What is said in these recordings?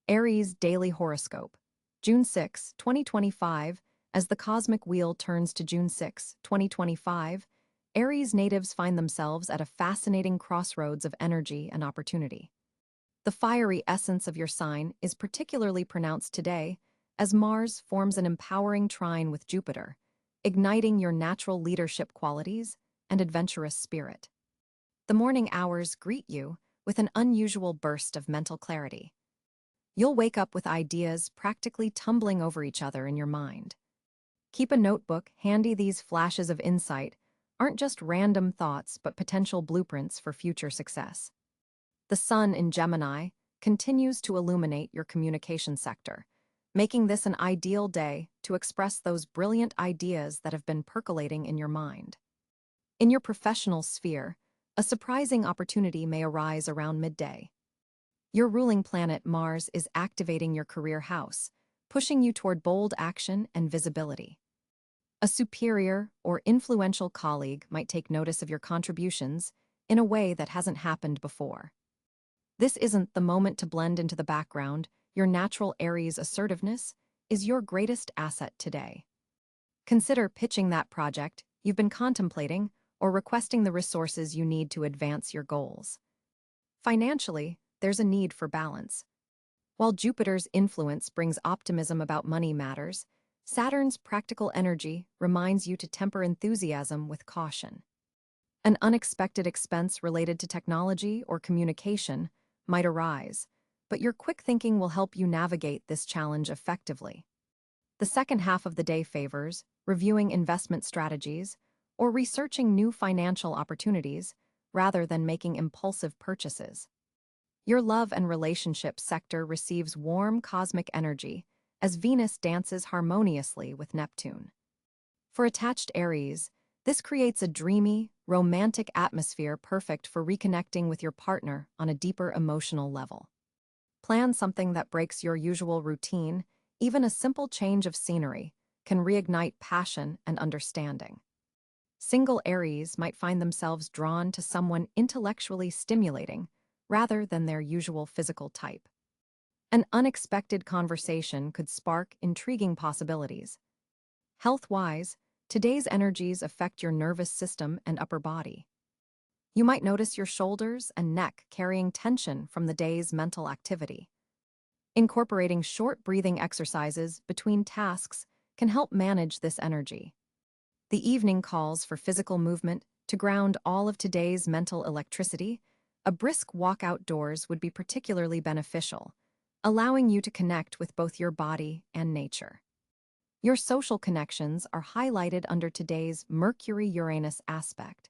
Aries Daily Horoscope, June 6, 2025. As the cosmic wheel turns to June 6, 2025, Aries natives find themselves at a fascinating crossroads of energy and opportunity. The fiery essence of your sign is particularly pronounced today as Mars forms an empowering trine with Jupiter, igniting your natural leadership qualities and adventurous spirit. The morning hours greet you with an unusual burst of mental clarity. You'll wake up with ideas practically tumbling over each other in your mind. Keep a notebook handy. These flashes of insight aren't just random thoughts but potential blueprints for future success. The sun in Gemini continues to illuminate your communication sector, making this an ideal day to express those brilliant ideas that have been percolating in your mind. In your professional sphere, a surprising opportunity may arise around midday. Your ruling planet Mars is activating your career house, pushing you toward bold action and visibility. A superior or influential colleague might take notice of your contributions in a way that hasn't happened before. This isn't the moment to blend into the background. Your natural Aries assertiveness is your greatest asset today. Consider pitching that project you've been contemplating or requesting the resources you need to advance your goals. Financially, there's a need for balance. While Jupiter's influence brings optimism about money matters, Saturn's practical energy reminds you to temper enthusiasm with caution. An unexpected expense related to technology or communication might arise, but your quick thinking will help you navigate this challenge effectively. The second half of the day favors reviewing investment strategies or researching new financial opportunities rather than making impulsive purchases. Your love and relationship sector receives warm cosmic energy as Venus dances harmoniously with Neptune. For attached Aries, this creates a dreamy, romantic atmosphere perfect for reconnecting with your partner on a deeper emotional level. Plan something that breaks your usual routine. Even a simple change of scenery can reignite passion and understanding. Single Aries might find themselves drawn to someone intellectually stimulating rather than their usual physical type. An unexpected conversation could spark intriguing possibilities. Health-wise, today's energies affect your nervous system and upper body. You might notice your shoulders and neck carrying tension from the day's mental activity. Incorporating short breathing exercises between tasks can help manage this energy. The evening calls for physical movement to ground all of today's mental electricity. A brisk walk outdoors would be particularly beneficial, allowing you to connect with both your body and nature. Your social connections are highlighted under today's Mercury-Uranus aspect.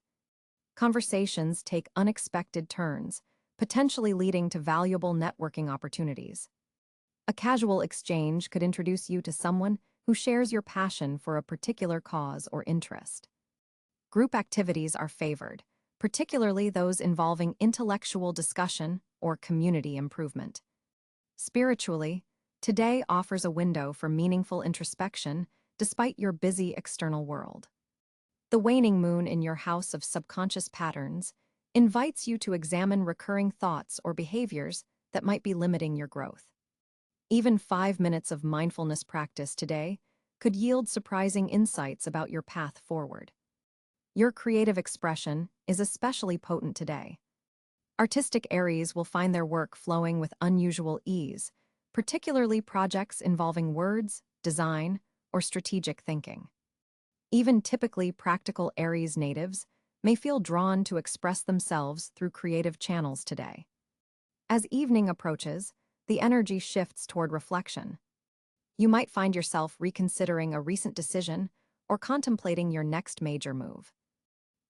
Conversations take unexpected turns, potentially leading to valuable networking opportunities. A casual exchange could introduce you to someone who shares your passion for a particular cause or interest. Group activities are favored, particularly those involving intellectual discussion or community improvement. Spiritually, today offers a window for meaningful introspection despite your busy external world. The waning moon in your house of subconscious patterns invites you to examine recurring thoughts or behaviors that might be limiting your growth. Even 5 minutes of mindfulness practice today could yield surprising insights about your path forward. Your creative expression is especially potent today. Artistic Aries will find their work flowing with unusual ease, particularly projects involving words, design, or strategic thinking. Even typically practical Aries natives may feel drawn to express themselves through creative channels today. As evening approaches, the energy shifts toward reflection. You might find yourself reconsidering a recent decision or contemplating your next major move.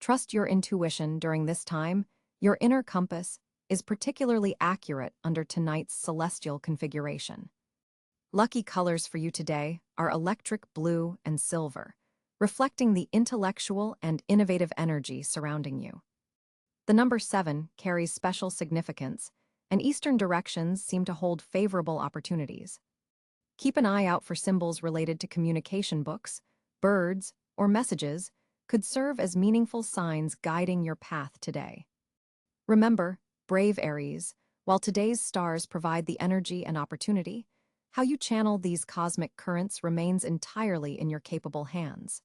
Trust your intuition during this time. Your inner compass is particularly accurate under tonight's celestial configuration. Lucky colors for you today are electric blue and silver, reflecting the intellectual and innovative energy surrounding you. The number 7 carries special significance, and eastern directions seem to hold favorable opportunities. Keep an eye out for symbols related to communication books, birds, or messages could serve as meaningful signs guiding your path today. Remember, brave Aries, While today's stars provide the energy and opportunity, how you channel these cosmic currents remains entirely in your capable hands.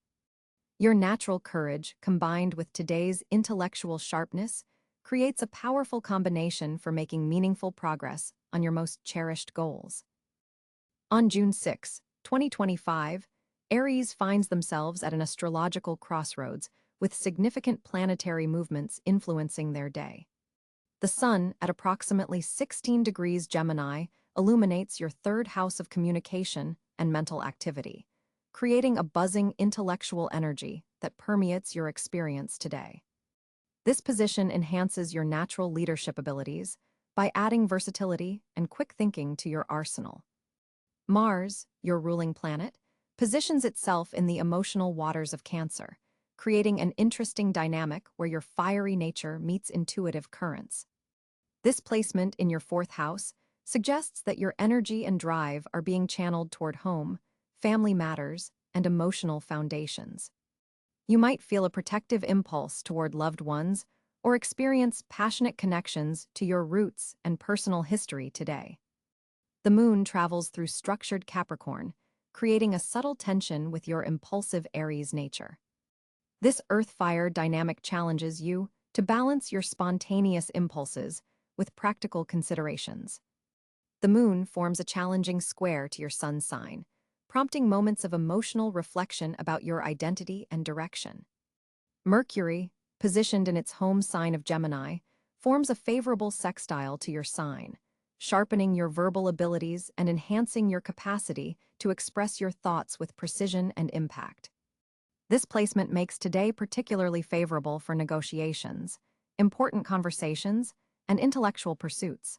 Your natural courage, combined with today's intellectual sharpness, creates a powerful combination for making meaningful progress on your most cherished goals. On June 6, 2025, Aries finds themselves at an astrological crossroads with significant planetary movements influencing their day. The Sun, at approximately 16 degrees Gemini, illuminates your third house of communication and mental activity, creating a buzzing intellectual energy that permeates your experience today. This position enhances your natural leadership abilities by adding versatility and quick thinking to your arsenal. Mars, your ruling planet, positions itself in the emotional waters of Cáncer, creating an interesting dynamic where your fiery nature meets intuitive currents. This placement in your fourth house suggests that your energy and drive are being channeled toward home, family matters, and emotional foundations. You might feel a protective impulse toward loved ones or experience passionate connections to your roots and personal history today. The moon travels through structured Capricorn, creating a subtle tension with your impulsive Aries nature. This earth-fire dynamic challenges you to balance your spontaneous impulses with practical considerations. The moon forms a challenging square to your sun sign, prompting moments of emotional reflection about your identity and direction. Mercury, positioned in its home sign of Gemini, forms a favorable sextile to your sign, sharpening your verbal abilities and enhancing your capacity to express your thoughts with precision and impact. This placement makes today particularly favorable for negotiations, important conversations, and intellectual pursuits.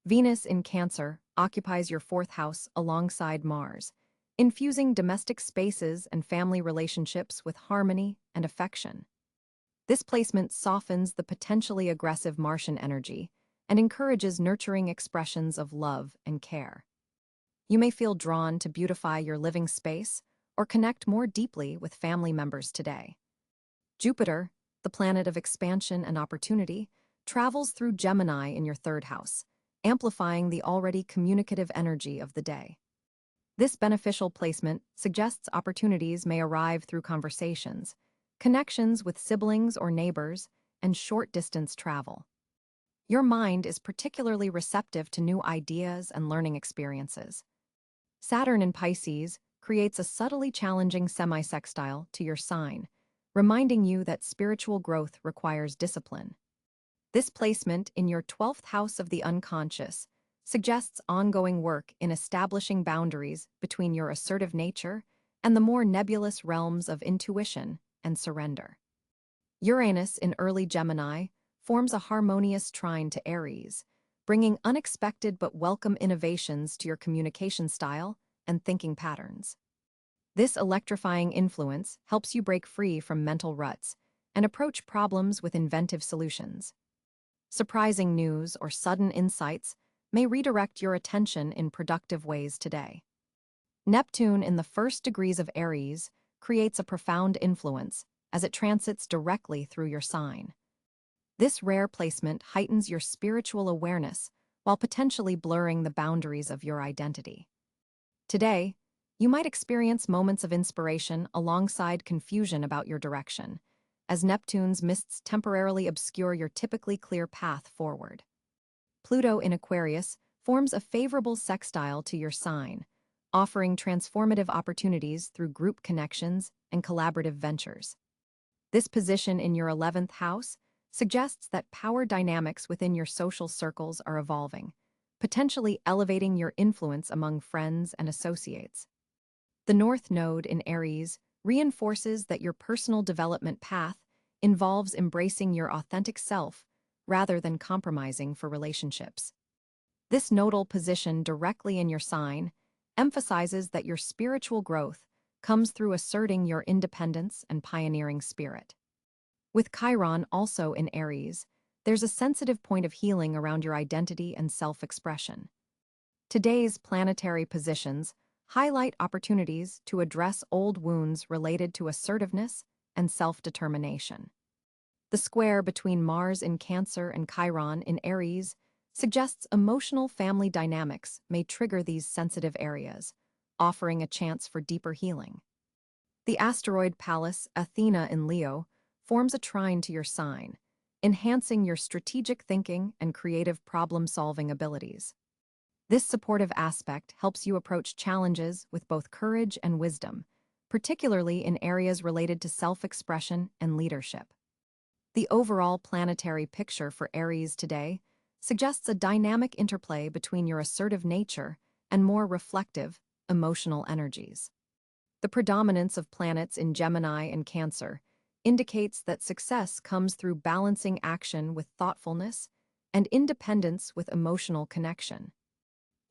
Venus in Cáncer occupies your fourth house alongside Mars, infusing domestic spaces and family relationships with harmony and affection. This placement softens the potentially aggressive Martian energy and encourages nurturing expressions of love and care. You may feel drawn to beautify your living space or connect more deeply with family members today. Jupiter, the planet of expansion and opportunity, travels through Gemini in your third house, amplifying the already communicative energy of the day. This beneficial placement suggests opportunities may arrive through conversations, connections with siblings or neighbors, and short-distance travel. Your mind is particularly receptive to new ideas and learning experiences. Saturn in Pisces creates a subtly challenging semi-sextile to your sign, reminding you that spiritual growth requires discipline. This placement in your 12th house of the unconscious suggests ongoing work in establishing boundaries between your assertive nature and the more nebulous realms of intuition and surrender. Uranus in early Gemini forms a harmonious trine to Aries, bringing unexpected but welcome innovations to your communication style and thinking patterns. This electrifying influence helps you break free from mental ruts and approach problems with inventive solutions. Surprising news or sudden insights may redirect your attention in productive ways today. Neptune in the first degrees of Aries creates a profound influence as it transits directly through your sign. This rare placement heightens your spiritual awareness while potentially blurring the boundaries of your identity. Today, you might experience moments of inspiration alongside confusion about your direction, as Neptune's mists temporarily obscure your typically clear path forward. Pluto in Aquarius forms a favorable sextile to your sign, offering transformative opportunities through group connections and collaborative ventures. This position in your 11th house suggests that power dynamics within your social circles are evolving, potentially elevating your influence among friends and associates. The North Node in Aries reinforces that your personal development path involves embracing your authentic self rather than compromising for relationships. This nodal position directly in your sign emphasizes that your spiritual growth comes through asserting your independence and pioneering spirit. With Chiron also in Aries, there's a sensitive point of healing around your identity and self-expression. Today's planetary positions highlight opportunities to address old wounds related to assertiveness and self-determination. The square between Mars in Cáncer and Chiron in Aries suggests emotional family dynamics may trigger these sensitive areas, offering a chance for deeper healing. The asteroid Pallas Athena in Leo forms a trine to your sign, enhancing your strategic thinking and creative problem-solving abilities. This supportive aspect helps you approach challenges with both courage and wisdom, particularly in areas related to self-expression and leadership. The overall planetary picture for Aries today suggests a dynamic interplay between your assertive nature and more reflective, emotional energies. The predominance of planets in Gemini and Cáncer indicates that success comes through balancing action with thoughtfulness and independence with emotional connection.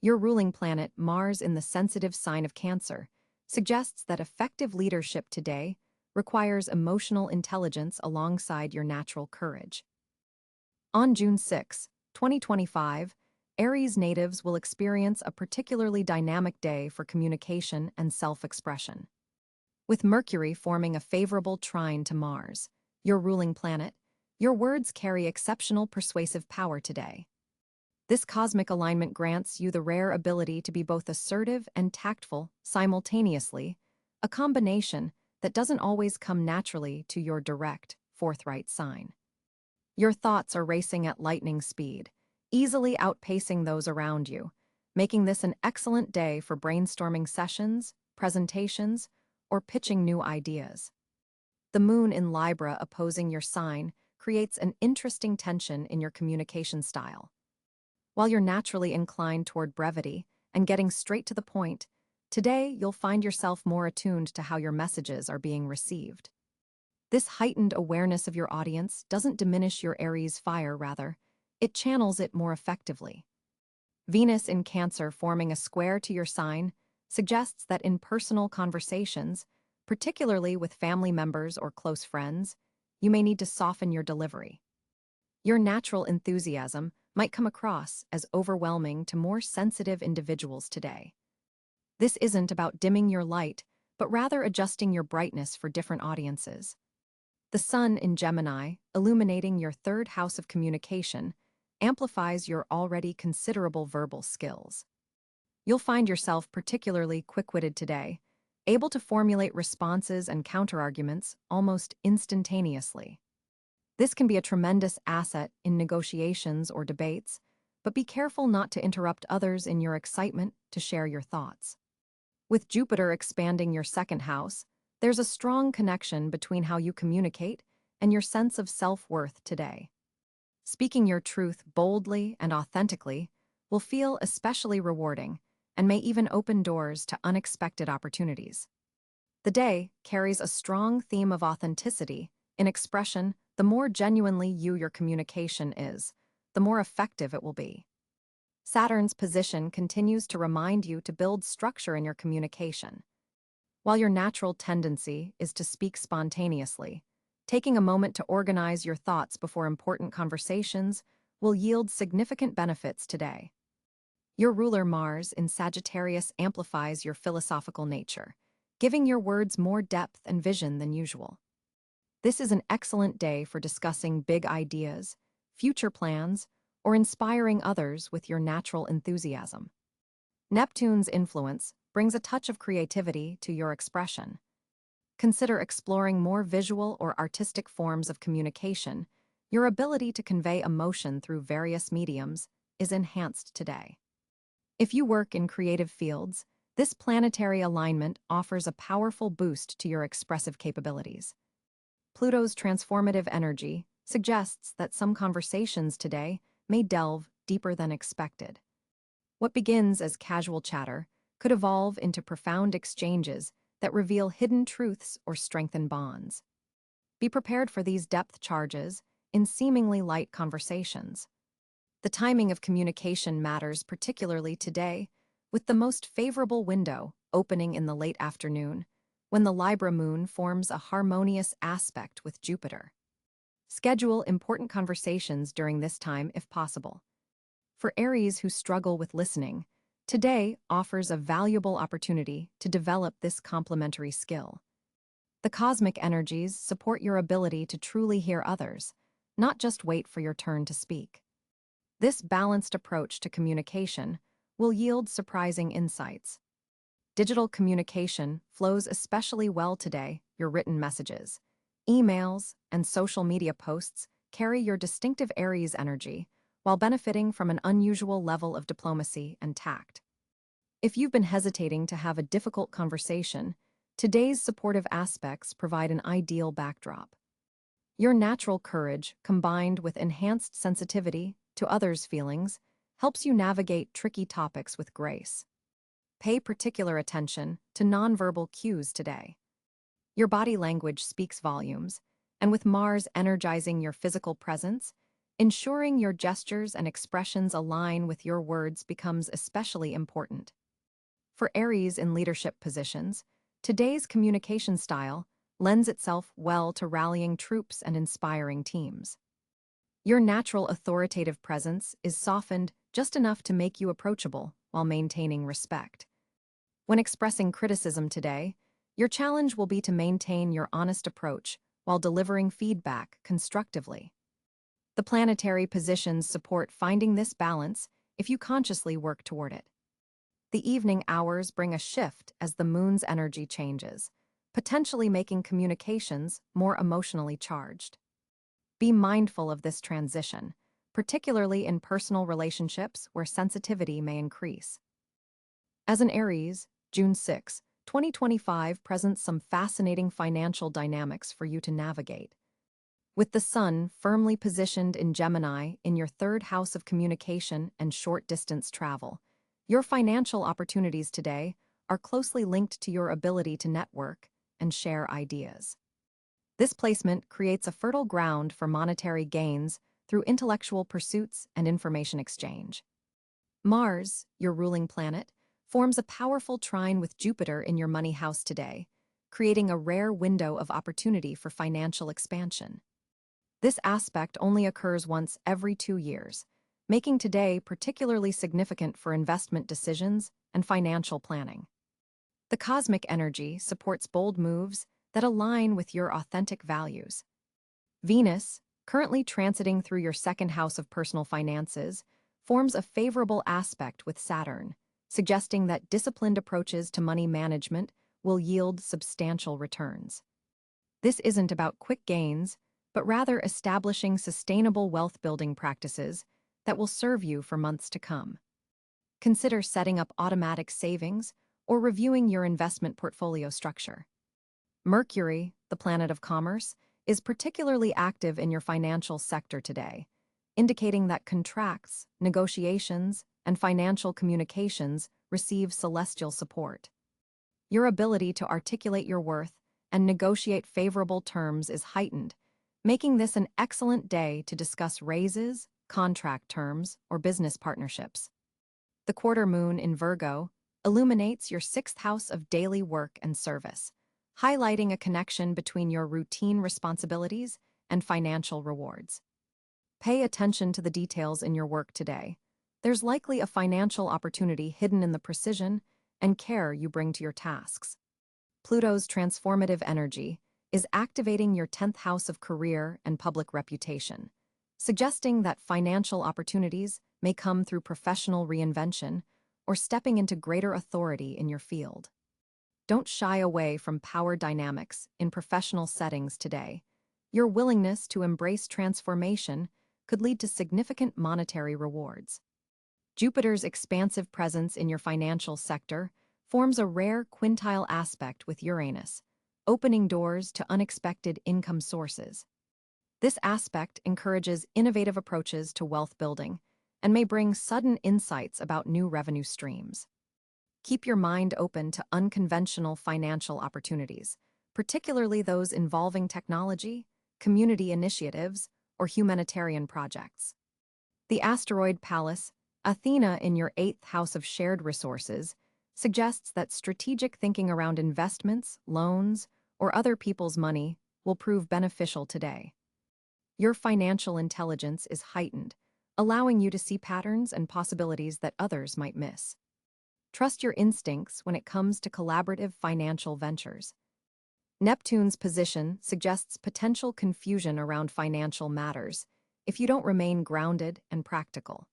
Your ruling planet, Mars, in the sensitive sign of Cáncer, suggests that effective leadership today requires emotional intelligence alongside your natural courage. On June 6, 2025, Aries natives will experience a particularly dynamic day for communication and self-expression. With Mercury forming a favorable trine to Mars, your ruling planet, your words carry exceptional persuasive power today. This cosmic alignment grants you the rare ability to be both assertive and tactful simultaneously, a combination that doesn't always come naturally to your direct, forthright sign. Your thoughts are racing at lightning speed, easily outpacing those around you, making this an excellent day for brainstorming sessions, presentations, or pitching new ideas. The moon in Libra opposing your sign creates an interesting tension in your communication style. While you're naturally inclined toward brevity and getting straight to the point, today you'll find yourself more attuned to how your messages are being received. This heightened awareness of your audience doesn't diminish your Aries fire, rather, it channels it more effectively. Venus in Cáncer forming a square to your sign suggests that in personal conversations, particularly with family members or close friends, you may need to soften your delivery. Your natural enthusiasm might come across as overwhelming to more sensitive individuals today. This isn't about dimming your light, but rather adjusting your brightness for different audiences. The Sun in Gemini, illuminating your third house of communication, amplifies your already considerable verbal skills. You'll find yourself particularly quick-witted today, able to formulate responses and counterarguments almost instantaneously. This can be a tremendous asset in negotiations or debates, but be careful not to interrupt others in your excitement to share your thoughts. With Jupiter expanding your second house, there's a strong connection between how you communicate and your sense of self-worth today. Speaking your truth boldly and authentically will feel especially rewarding and may even open doors to unexpected opportunities. The day carries a strong theme of authenticity in expression. The more genuinely your communication is, the more effective it will be. Saturn's position continues to remind you to build structure in your communication. While your natural tendency is to speak spontaneously, taking a moment to organize your thoughts before important conversations will yield significant benefits today. Your ruler Mars in Sagittarius amplifies your philosophical nature, giving your words more depth and vision than usual. This is an excellent day for discussing big ideas, future plans, or inspiring others with your natural enthusiasm. Neptune's influence brings a touch of creativity to your expression. Consider exploring more visual or artistic forms of communication. Your ability to convey emotion through various mediums is enhanced today. If you work in creative fields, this planetary alignment offers a powerful boost to your expressive capabilities. Pluto's transformative energy suggests that some conversations today may delve deeper than expected. What begins as casual chatter could evolve into profound exchanges that reveal hidden truths or strengthen bonds. Be prepared for these depth charges in seemingly light conversations. The timing of communication matters particularly today, with the most favorable window opening in the late afternoon, when the Libra moon forms a harmonious aspect with Jupiter. Schedule important conversations during this time if possible. For Aries who struggle with listening, today offers a valuable opportunity to develop this complementary skill. The cosmic energies support your ability to truly hear others, not just wait for your turn to speak. This balanced approach to communication will yield surprising insights. Digital communication flows especially well today. Your written messages, emails, and social media posts carry your distinctive Aries energy while benefiting from an unusual level of diplomacy and tact. If you've been hesitating to have a difficult conversation, today's supportive aspects provide an ideal backdrop. Your natural courage, combined with enhanced sensitivity to others' feelings, helps you navigate tricky topics with grace. Pay particular attention to nonverbal cues today. Your body language speaks volumes, and with Mars energizing your physical presence, ensuring your gestures and expressions align with your words becomes especially important. For Aries in leadership positions, today's communication style lends itself well to rallying troops and inspiring teams. Your natural authoritative presence is softened just enough to make you approachable while maintaining respect. When expressing criticism today, your challenge will be to maintain your honest approach while delivering feedback constructively. The planetary positions support finding this balance if you consciously work toward it. The evening hours bring a shift as the moon's energy changes, potentially making communications more emotionally charged. Be mindful of this transition, particularly in personal relationships where sensitivity may increase. As an Aries, June 6, 2025 presents some fascinating financial dynamics for you to navigate. With the Sun firmly positioned in Gemini in your third house of communication and short-distance travel, your financial opportunities today are closely linked to your ability to network and share ideas. This placement creates a fertile ground for monetary gains through intellectual pursuits and information exchange. Mars, your ruling planet, forms a powerful trine with Jupiter in your money house today, creating a rare window of opportunity for financial expansion. This aspect only occurs once every 2 years, making today particularly significant for investment decisions and financial planning. The cosmic energy supports bold moves that align with your authentic values. Venus, currently transiting through your second house of personal finances, forms a favorable aspect with Saturn, suggesting that disciplined approaches to money management will yield substantial returns. This isn't about quick gains, but rather establishing sustainable wealth-building practices that will serve you for months to come. Consider setting up automatic savings or reviewing your investment portfolio structure. Mercury, the planet of commerce, is particularly active in your financial sector today, indicating that contracts, negotiations, and financial communications receive celestial support. Your ability to articulate your worth and negotiate favorable terms is heightened, making this an excellent day to discuss raises, contract terms, or business partnerships. The quarter moon in Virgo illuminates your sixth house of daily work and service, highlighting a connection between your routine responsibilities and financial rewards. Pay attention to the details in your work today. There's likely a financial opportunity hidden in the precision and care you bring to your tasks. Pluto's transformative energy is activating your 10th house of career and public reputation, suggesting that financial opportunities may come through professional reinvention or stepping into greater authority in your field. Don't shy away from power dynamics in professional settings today. Your willingness to embrace transformation could lead to significant monetary rewards. Jupiter's expansive presence in your financial sector forms a rare quintile aspect with Uranus, opening doors to unexpected income sources. This aspect encourages innovative approaches to wealth building and may bring sudden insights about new revenue streams. Keep your mind open to unconventional financial opportunities, particularly those involving technology, community initiatives, or humanitarian projects. The asteroid Pallas, Athena in your 8th house of shared resources, suggests that strategic thinking around investments, loans, or other people's money will prove beneficial today. Your financial intelligence is heightened, allowing you to see patterns and possibilities that others might miss. Trust your instincts when it comes to collaborative financial ventures. Neptune's position suggests potential confusion around financial matters if you don't remain grounded and practical.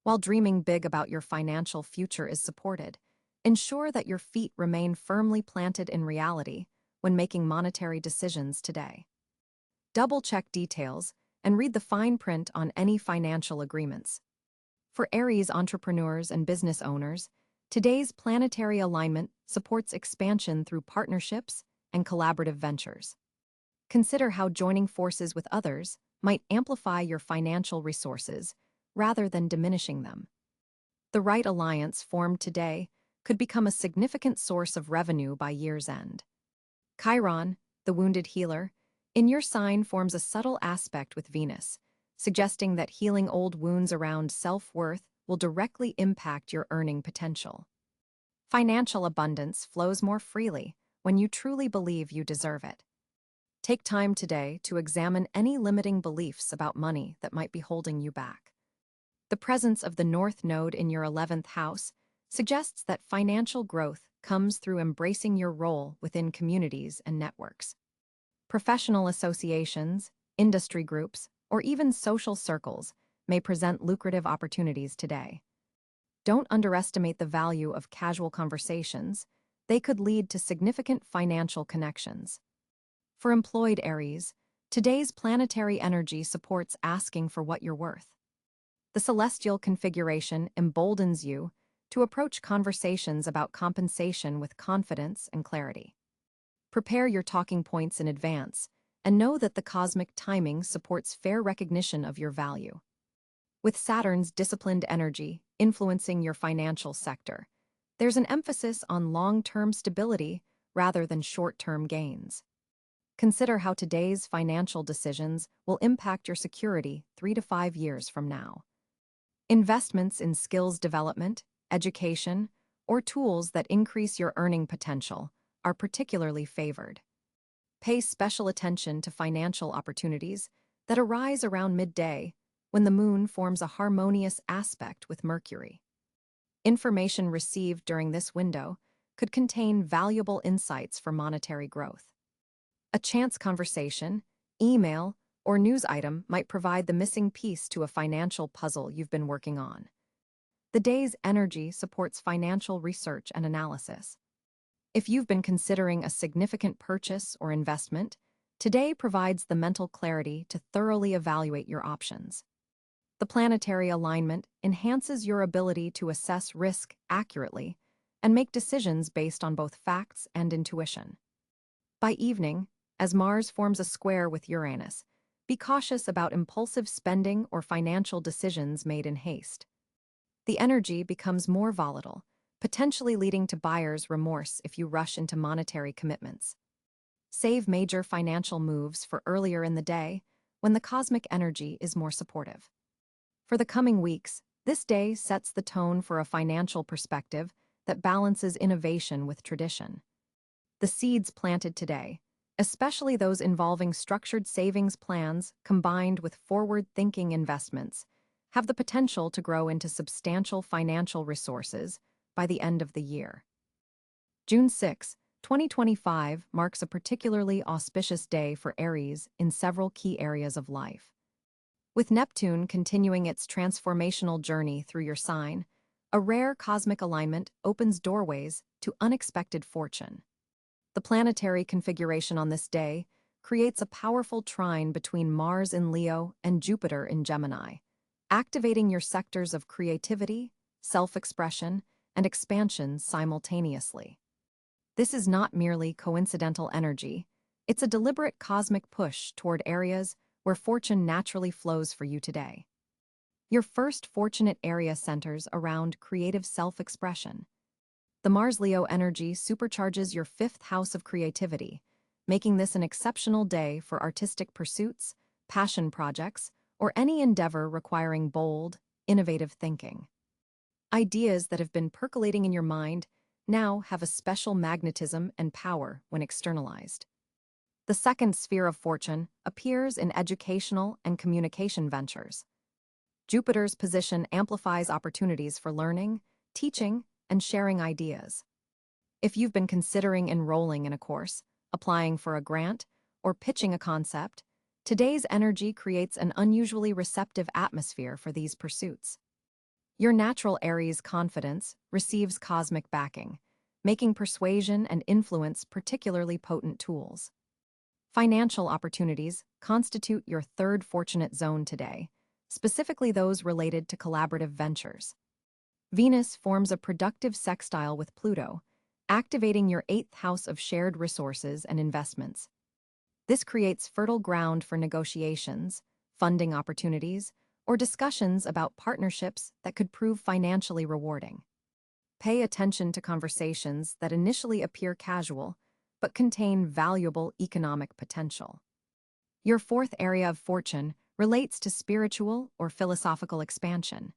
While dreaming big about your financial future is supported, ensure that your feet remain firmly planted in reality when making monetary decisions today. Double-check details and read the fine print on any financial agreements. For Aries entrepreneurs and business owners, today's planetary alignment supports expansion through partnerships and collaborative ventures. Consider how joining forces with others might amplify your financial resources rather than diminishing them. The right alliance formed today could become a significant source of revenue by year's end. Chiron, the wounded healer, in your sign forms a subtle aspect with Venus, suggesting that healing old wounds around self-worth will directly impact your earning potential. Financial abundance flows more freely when you truly believe you deserve it. Take time today to examine any limiting beliefs about money that might be holding you back. The presence of the North Node in your 11th house suggests that financial growth comes through embracing your role within communities and networks. Professional associations, industry groups, or even social circles may present lucrative opportunities today. Don't underestimate the value of casual conversations. They could lead to significant financial connections. For employed Aries, today's planetary energy supports asking for what you're worth. The celestial configuration emboldens you to approach conversations about compensation with confidence and clarity. Prepare your talking points in advance and know that the cosmic timing supports fair recognition of your value. With Saturn's disciplined energy influencing your financial sector, there's an emphasis on long-term stability rather than short-term gains. Consider how today's financial decisions will impact your security 3 to 5 years from now. Investments in skills development, education, or tools that increase your earning potential are particularly favored. Pay special attention to financial opportunities that arise around midday when the moon forms a harmonious aspect with Mercury. Information received during this window could contain valuable insights for monetary growth. A chance conversation, email, or news item might provide the missing piece to a financial puzzle you've been working on. The day's energy supports financial research and analysis. If you've been considering a significant purchase or investment, today provides the mental clarity to thoroughly evaluate your options. The planetary alignment enhances your ability to assess risk accurately and make decisions based on both facts and intuition. By evening, as Mars forms a square with Uranus, be cautious about impulsive spending or financial decisions made in haste. The energy becomes more volatile, potentially leading to buyer's remorse if you rush into monetary commitments. Save major financial moves for earlier in the day when the cosmic energy is more supportive. For the coming weeks, this day sets the tone for a financial perspective that balances innovation with tradition. The seeds planted today, especially those involving structured savings plans combined with forward-thinking investments, have the potential to grow into substantial financial resources by the end of the year. June 6, 2025 marks a particularly auspicious day for Aries in several key areas of life. With Neptune continuing its transformational journey through your sign, a rare cosmic alignment opens doorways to unexpected fortune. The planetary configuration on this day creates a powerful trine between Mars in Leo and Jupiter in Gemini, activating your sectors of creativity, self-expression, and expansion simultaneously. This is not merely coincidental energy, it's a deliberate cosmic push toward areas where fortune naturally flows for you today. Your first fortunate area centers around creative self-expression. The Mars-Leo energy supercharges your 5th house of creativity, making this an exceptional day for artistic pursuits, passion projects, or any endeavor requiring bold, innovative thinking. Ideas that have been percolating in your mind now have a special magnetism and power when externalized. The second sphere of fortune appears in educational and communication ventures. Jupiter's position amplifies opportunities for learning, teaching, and sharing ideas. If you've been considering enrolling in a course, applying for a grant, or pitching a concept, today's energy creates an unusually receptive atmosphere for these pursuits. Your natural Aries confidence receives cosmic backing, making persuasion and influence particularly potent tools. Financial opportunities constitute your third fortunate zone today, specifically those related to collaborative ventures. Venus forms a productive sextile with Pluto, activating your eighth house of shared resources and investments. This creates fertile ground for negotiations, funding opportunities, or discussions about partnerships that could prove financially rewarding. Pay attention to conversations that initially appear casual, but contain valuable economic potential. Your fourth area of fortune relates to spiritual or philosophical expansion.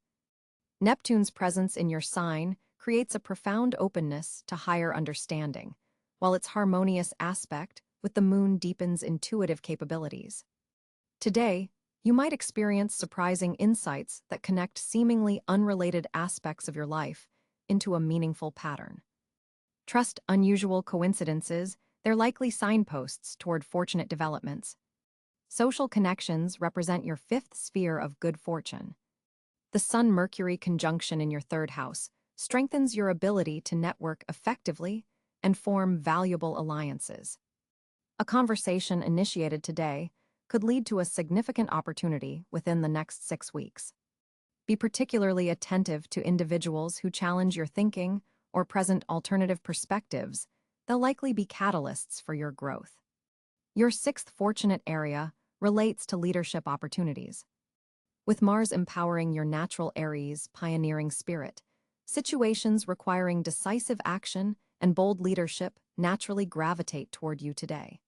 Neptune's presence in your sign creates a profound openness to higher understanding, while its harmonious aspect with the moon deepens intuitive capabilities. Today, you might experience surprising insights that connect seemingly unrelated aspects of your life into a meaningful pattern. Trust unusual coincidences, they're likely signposts toward fortunate developments. Social connections represent your fifth sphere of good fortune. The Sun-Mercury conjunction in your third house strengthens your ability to network effectively and form valuable alliances. A conversation initiated today could lead to a significant opportunity within the next 6 weeks. Be particularly attentive to individuals who challenge your thinking or present alternative perspectives. They'll likely be catalysts for your growth. Your sixth fortunate area relates to leadership opportunities. With Mars empowering your natural Aries pioneering spirit, situations requiring decisive action and bold leadership naturally gravitate toward you today.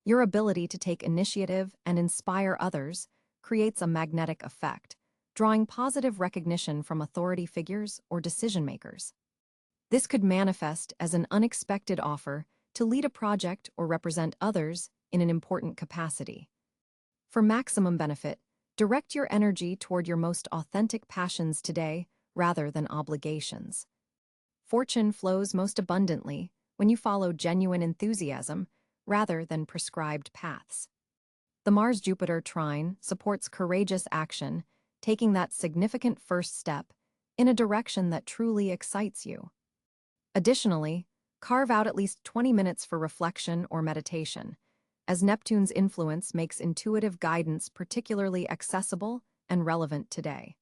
Your ability to take initiative and inspire others creates a magnetic effect, drawing positive recognition from authority figures or decision-makers. This could manifest as an unexpected offer to lead a project or represent others in an important capacity. For maximum benefit, direct your energy toward your most authentic passions today rather than obligations. Fortune flows most abundantly when you follow genuine enthusiasm rather than prescribed paths. The Mars-Jupiter trine supports courageous action, taking that significant first step in a direction that truly excites you. Additionally, carve out at least 20 minutes for reflection or meditation, as Neptune's influence makes intuitive guidance particularly accessible and relevant today.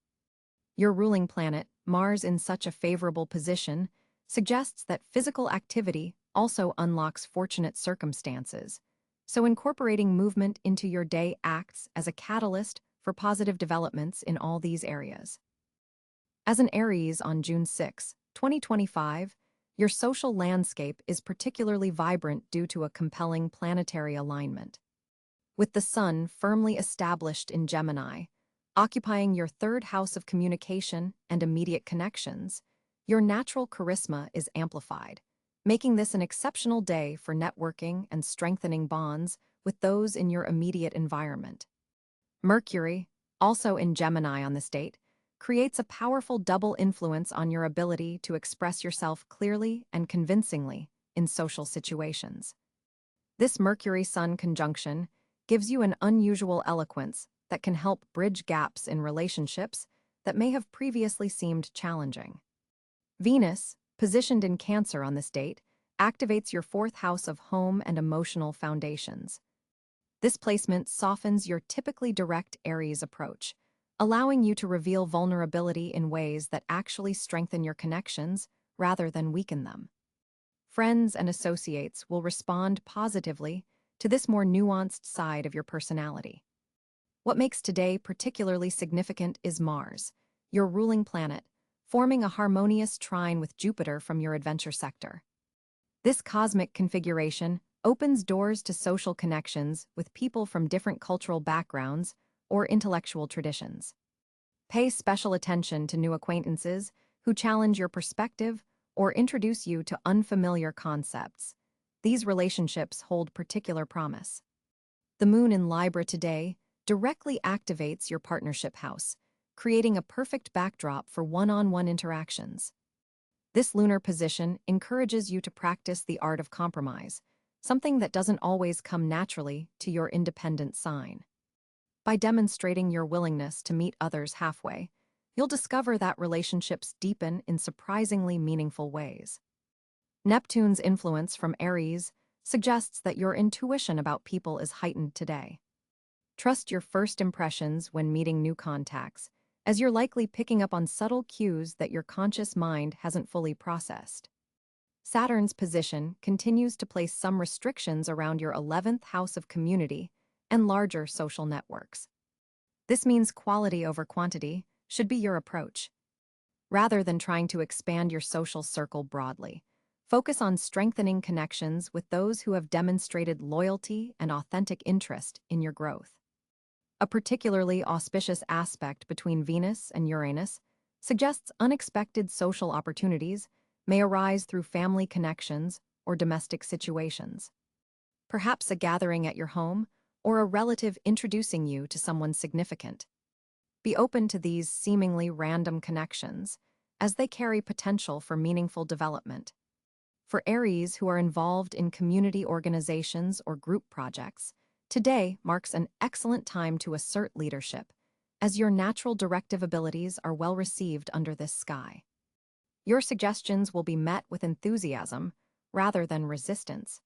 Your ruling planet, Mars in such a favorable position, suggests that physical activity also unlocks fortunate circumstances, so incorporating movement into your day acts as a catalyst for positive developments in all these areas. As an Aries on June 6, 2025, your social landscape is particularly vibrant due to a compelling planetary alignment. With the Sun firmly established in Gemini, occupying your third house of communication and immediate connections, your natural charisma is amplified, making this an exceptional day for networking and strengthening bonds with those in your immediate environment. Mercury, also in Gemini on this date, creates a powerful double influence on your ability to express yourself clearly and convincingly in social situations. This Mercury-Sun conjunction gives you an unusual eloquence that can help bridge gaps in relationships that may have previously seemed challenging. Venus, positioned in Cáncer on this date, activates your fourth house of home and emotional foundations. This placement softens your typically direct Aries approach, allowing you to reveal vulnerability in ways that actually strengthen your connections rather than weaken them. Friends and associates will respond positively to this more nuanced side of your personality. What makes today particularly significant is Mars, your ruling planet, forming a harmonious trine with Jupiter from your adventure sector. This cosmic configuration opens doors to social connections with people from different cultural backgrounds or intellectual traditions. Pay special attention to new acquaintances who challenge your perspective or introduce you to unfamiliar concepts. These relationships hold particular promise. The moon in Libra today directly activates your partnership house, creating a perfect backdrop for one-on-one interactions. This lunar position encourages you to practice the art of compromise, something that doesn't always come naturally to your independent sign. By demonstrating your willingness to meet others halfway, you'll discover that relationships deepen in surprisingly meaningful ways. Neptune's influence from Aries suggests that your intuition about people is heightened today. Trust your first impressions when meeting new contacts, as you're likely picking up on subtle cues that your conscious mind hasn't fully processed. Saturn's position continues to place some restrictions around your 11th house of community and larger social networks. This means quality over quantity should be your approach. Rather than trying to expand your social circle broadly, focus on strengthening connections with those who have demonstrated loyalty and authentic interest in your growth. A particularly auspicious aspect between Venus and Uranus suggests unexpected social opportunities may arise through family connections or domestic situations. Perhaps a gathering at your home or a relative introducing you to someone significant. Be open to these seemingly random connections, as they carry potential for meaningful development. For Aries who are involved in community organizations or group projects, today marks an excellent time to assert leadership, as your natural directive abilities are well received under this sky. Your suggestions will be met with enthusiasm rather than resistance.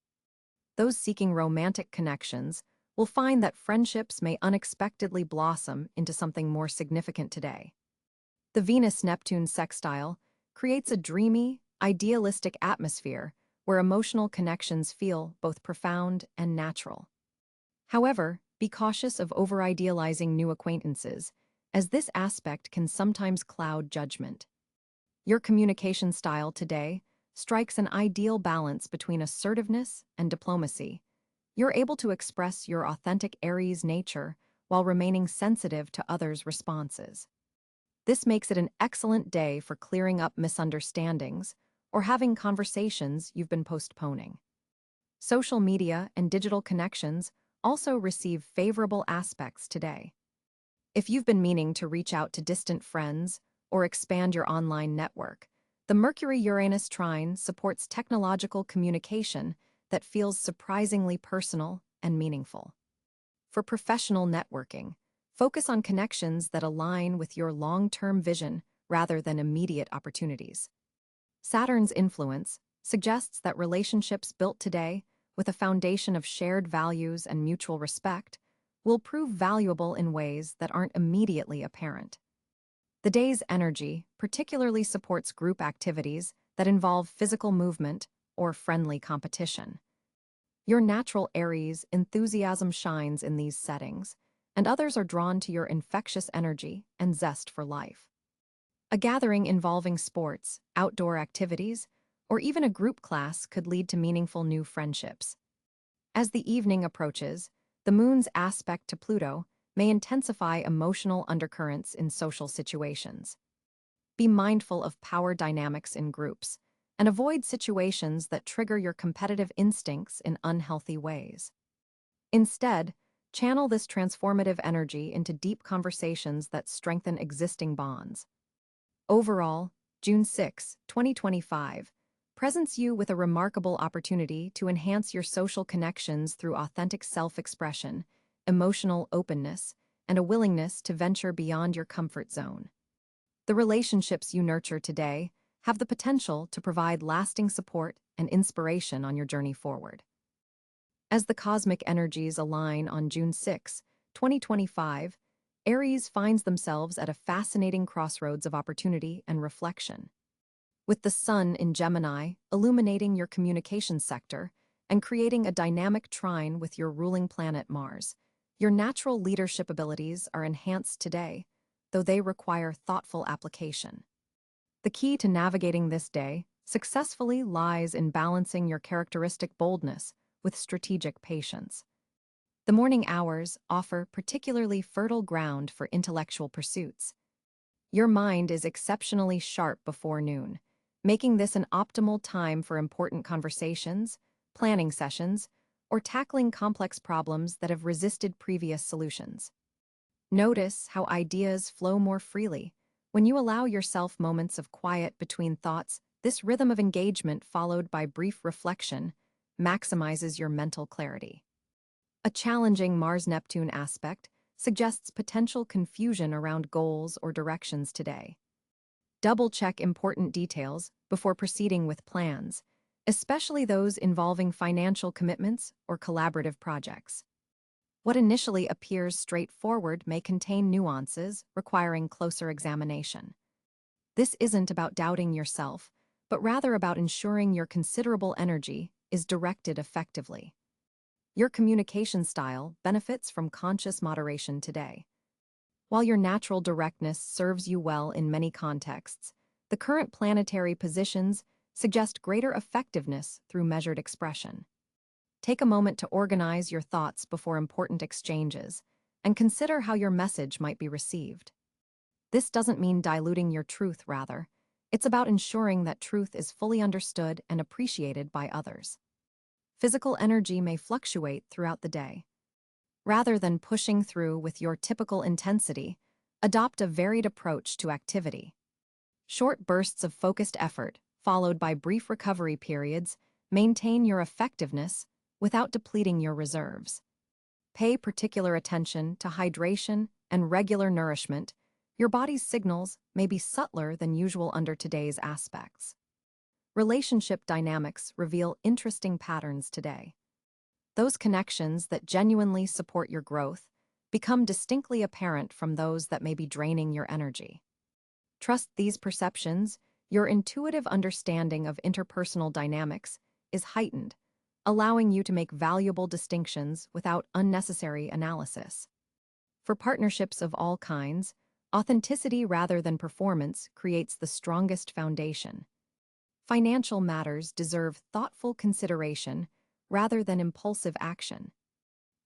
Those seeking romantic connections will find that friendships may unexpectedly blossom into something more significant today. The Venus-Neptune sextile creates a dreamy, idealistic atmosphere where emotional connections feel both profound and natural. However, be cautious of over-idealizing new acquaintances, as this aspect can sometimes cloud judgment. Your communication style today strikes an ideal balance between assertiveness and diplomacy. You're able to express your authentic Aries nature while remaining sensitive to others' responses. This makes it an excellent day for clearing up misunderstandings or having conversations you've been postponing. Social media and digital connections also receive favorable aspects today. If you've been meaning to reach out to distant friends or expand your online network, the Mercury-Uranus trine supports technological communication that feels surprisingly personal and meaningful. For professional networking, focus on connections that align with your long-term vision rather than immediate opportunities. Saturn's influence suggests that relationships built today with a foundation of shared values and mutual respect will prove valuable in ways that aren't immediately apparent. The day's energy particularly supports group activities that involve physical movement or friendly competition. Your natural Aries enthusiasm shines in these settings, and others are drawn to your infectious energy and zest for life. A gathering involving sports, outdoor activities, or even a group class could lead to meaningful new friendships. As the evening approaches, the moon's aspect to Pluto may intensify emotional undercurrents in social situations. Be mindful of power dynamics in groups, and avoid situations that trigger your competitive instincts in unhealthy ways. Instead, channel this transformative energy into deep conversations that strengthen existing bonds. Overall, June 6, 2025, presents you with a remarkable opportunity to enhance your social connections through authentic self-expression, emotional openness, and a willingness to venture beyond your comfort zone. The relationships you nurture today have the potential to provide lasting support and inspiration on your journey forward. As the cosmic energies align on June 6, 2025, Aries finds themselves at a fascinating crossroads of opportunity and reflection. With the Sun in Gemini illuminating your communication sector and creating a dynamic trine with your ruling planet Mars, your natural leadership abilities are enhanced today, though they require thoughtful application. The key to navigating this day successfully lies in balancing your characteristic boldness with strategic patience. The morning hours offer particularly fertile ground for intellectual pursuits. Your mind is exceptionally sharp before noon, making this an optimal time for important conversations, planning sessions, or tackling complex problems that have resisted previous solutions. Notice how ideas flow more freely. When you allow yourself moments of quiet between thoughts, this rhythm of engagement followed by brief reflection maximizes your mental clarity. A challenging Mars-Neptune aspect suggests potential confusion around goals or directions today. Double-check important details before proceeding with plans, especially those involving financial commitments or collaborative projects. What initially appears straightforward may contain nuances requiring closer examination. This isn't about doubting yourself, but rather about ensuring your considerable energy is directed effectively. Your communication style benefits from conscious moderation today. While your natural directness serves you well in many contexts, the current planetary positions suggest greater effectiveness through measured expression. Take a moment to organize your thoughts before important exchanges and consider how your message might be received. This doesn't mean diluting your truth, rather. It's about ensuring that truth is fully understood and appreciated by others. Physical energy may fluctuate throughout the day. Rather than pushing through with your typical intensity, adopt a varied approach to activity. Short bursts of focused effort, followed by brief recovery periods, maintain your effectiveness without depleting your reserves. Pay particular attention to hydration and regular nourishment. Your body's signals may be subtler than usual under today's aspects. Relationship dynamics reveal interesting patterns today. Those connections that genuinely support your growth become distinctly apparent from those that may be draining your energy. Trust these perceptions. Your intuitive understanding of interpersonal dynamics is heightened, allowing you to make valuable distinctions without unnecessary analysis. For partnerships of all kinds, authenticity rather than performance creates the strongest foundation. Financial matters deserve thoughtful consideration rather than impulsive action.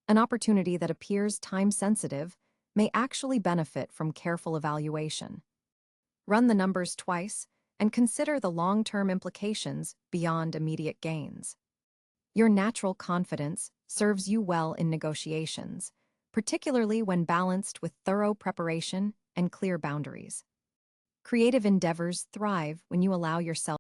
An opportunity that appears time-sensitive may actually benefit from careful evaluation. Run the numbers twice and consider the long-term implications beyond immediate gains. Your natural confidence serves you well in negotiations, particularly when balanced with thorough preparation and clear boundaries. Creative endeavors thrive when you allow yourself